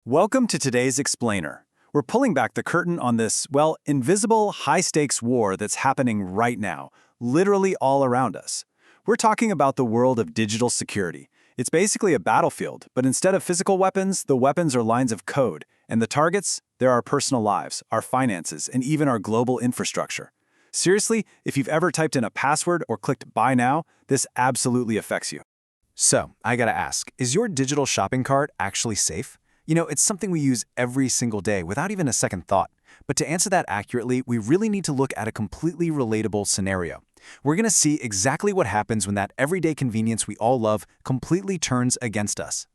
Welcome to today's Explainer. We're pulling back the curtain on this, well, invisible, high-stakes war that's happening right now, literally all around us. We're talking about the world of digital security. It's basically a battlefield, but instead of physical weapons, the weapons are lines of code, and the targets, they're our personal lives, our finances, and even our global infrastructure. Seriously, if you've ever typed in a password or clicked Buy Now, this absolutely affects you. So, I gotta ask, is your digital shopping cart actually safe? It's something we use every single day without even a second thought. But to answer that accurately, we really need to look at a completely relatable scenario. We're gonna see exactly what happens when that everyday convenience we all love completely turns against us.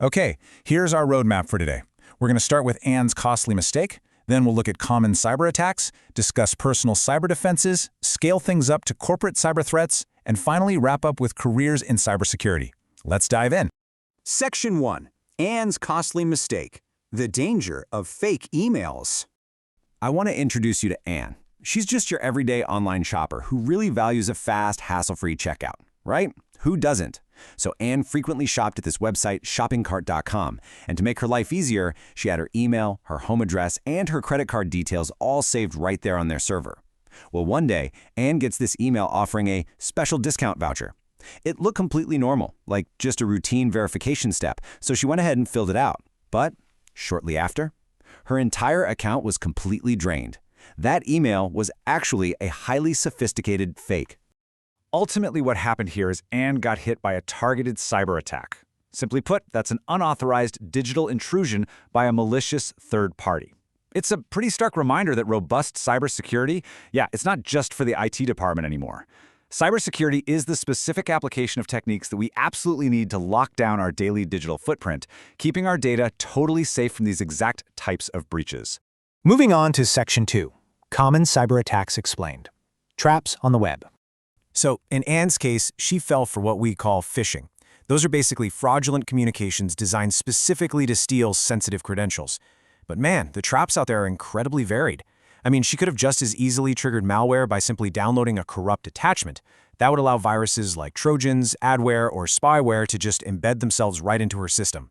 Okay, here's our roadmap for today. We're going to start with Anne's costly mistake, then we'll look at common cyber attacks, discuss personal cyber defenses, scale things up to corporate cyber threats, and finally wrap up with careers in cybersecurity. Let's dive in. Section 1. Anne's costly mistake. The danger of fake emails. I want to introduce you to Anne. She's just your everyday online shopper who really values a fast, hassle-free checkout, right? Who doesn't? So Anne frequently shopped at this website, shoppingcart.com, and to make her life easier, she had her email, her home address, and her credit card details all saved right there on their server. Well, one day, Anne gets this email offering a special discount voucher. It looked completely normal, like just a routine verification step, so she went ahead and filled it out. But shortly after, her entire account was completely drained. That email was actually a highly sophisticated fake. Ultimately, what happened here is Anne got hit by a targeted cyber attack. Simply put, that's an unauthorized digital intrusion by a malicious third party. It's a pretty stark reminder that robust cybersecurity, it's not just for the IT department anymore. Cybersecurity is the specific application of techniques that we absolutely need to lock down our daily digital footprint, keeping our data totally safe from these exact types of breaches. Moving on to Section 2. Common cyber attacks explained. Traps on the web. So, in Anne's case, she fell for what we call phishing. Those are basically fraudulent communications designed specifically to steal sensitive credentials. But man, the traps out there are incredibly varied. I mean, she could have just as easily triggered malware by simply downloading a corrupt attachment. That would allow viruses like Trojans, adware, or spyware to just embed themselves right into her system.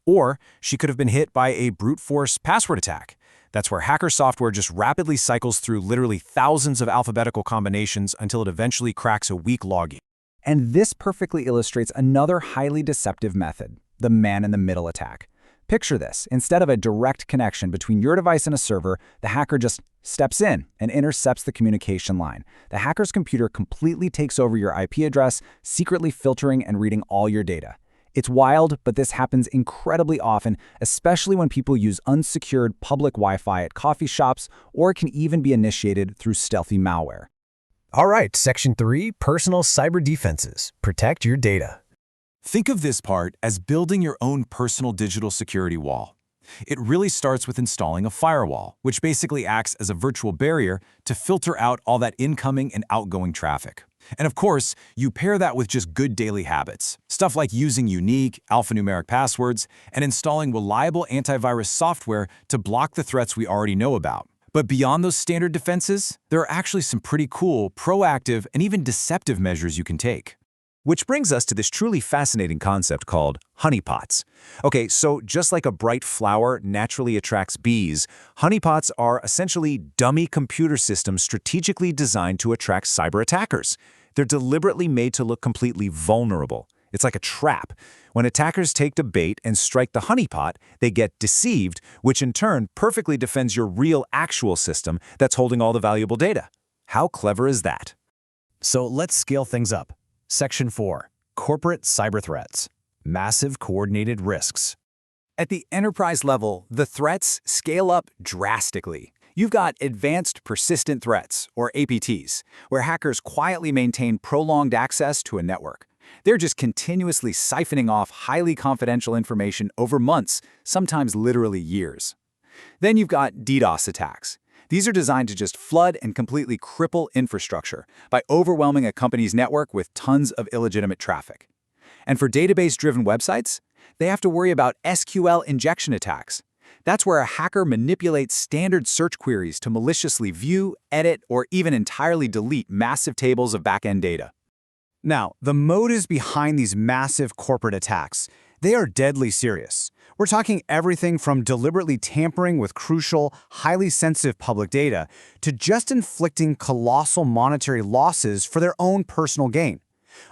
Or she could have been hit by a brute force password attack. That's where hacker software just rapidly cycles through literally thousands of alphabetical combinations until it eventually cracks a weak login. And this perfectly illustrates another highly deceptive method, the man-in-the-middle attack. Picture this. Instead of a direct connection between your device and a server, the hacker just steps in and intercepts the communication line. The hacker's computer completely takes over your IP address, secretly filtering and reading all your data. It's wild, but this happens incredibly often, especially when people use unsecured public Wi-Fi at coffee shops, or it can even be initiated through stealthy malware. All right, Section 3. Personal cyber defenses. Protect your data. Think of this part as building your own personal digital security wall. It really starts with installing a firewall, which basically acts as a virtual barrier to filter out all that incoming and outgoing traffic. And of course, you pair that with just good daily habits, stuff like using unique, alphanumeric passwords and installing reliable antivirus software to block the threats we already know about. But beyond those standard defenses, there are actually some pretty cool, proactive, and even deceptive measures you can take. Which brings us to this truly fascinating concept called honeypots. Okay, so just like a bright flower naturally attracts bees, honeypots are essentially dummy computer systems strategically designed to attract cyber attackers. They're deliberately made to look completely vulnerable. It's like a trap. When attackers take the bait and strike the honeypot, they get deceived, which in turn perfectly defends your real actual system that's holding all the valuable data. How clever is that? So let's scale things up. Section 4. Corporate cyber threats. Massive coordinated risks. At the enterprise level, the threats scale up drastically. You've got advanced persistent threats, or APTs, where hackers quietly maintain prolonged access to a network. They're just continuously siphoning off highly confidential information over months, sometimes literally years. Then you've got DDoS attacks. These are designed to just flood and completely cripple infrastructure by overwhelming a company's network with tons of illegitimate traffic. And for database-driven websites, they have to worry about SQL injection attacks. That's where a hacker manipulates standard search queries to maliciously view, edit, or even entirely delete massive tables of back-end data. Now, the motives behind these massive corporate attacks, They are deadly serious. We're talking everything from deliberately tampering with crucial, highly sensitive public data to just inflicting colossal monetary losses for their own personal gain.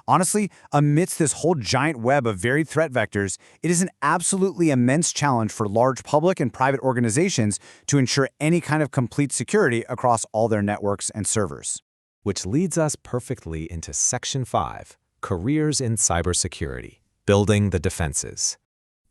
Honestly, amidst this whole giant web of varied threat vectors, it is an absolutely immense challenge for large public and private organizations to ensure any kind of complete security across all their networks and servers. Which leads us perfectly into Section 5, Careers in Cybersecurity, Building the Defenses.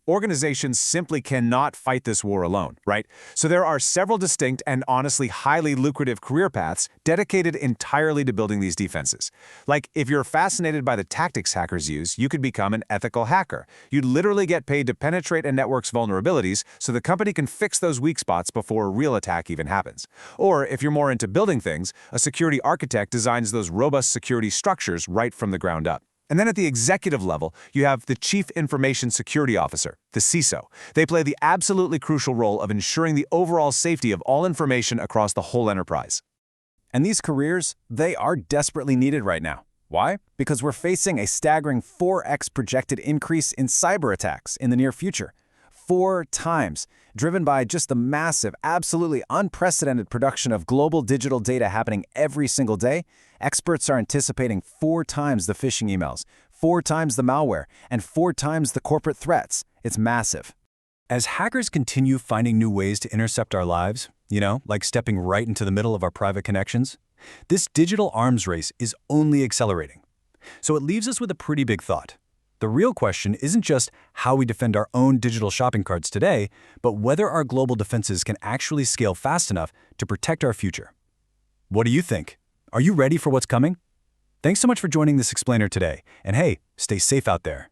Organizations simply cannot fight this war alone, right? So there are several distinct and honestly highly lucrative career paths dedicated entirely to building these defenses. Like, if you're fascinated by the tactics hackers use, you could become an ethical hacker. You'd literally get paid to penetrate a network's vulnerabilities so the company can fix those weak spots before a real attack even happens. Or, if you're more into building things, a security architect designs those robust security structures right from the ground up. And then at the executive level, you have the Chief Information Security Officer, the CISO. They play the absolutely crucial role of ensuring the overall safety of all information across the whole enterprise. And these careers, they are desperately needed right now. Why? Because we're facing a staggering 4x projected increase in cyber attacks in the near future. 4 times, driven by just the massive, absolutely unprecedented production of global digital data happening every single day. Experts are anticipating 4 times the phishing emails, 4 times the malware, and 4 times the corporate threats. It's massive. As hackers continue finding new ways to intercept our lives, like stepping right into the middle of our private connections, this digital arms race is only accelerating. So it leaves us with a pretty big thought. The real question isn't just how we defend our own digital shopping carts today, but whether our global defenses can actually scale fast enough to protect our future. What do you think? Are you ready for what's coming? Thanks so much for joining this explainer today, and hey, stay safe out there.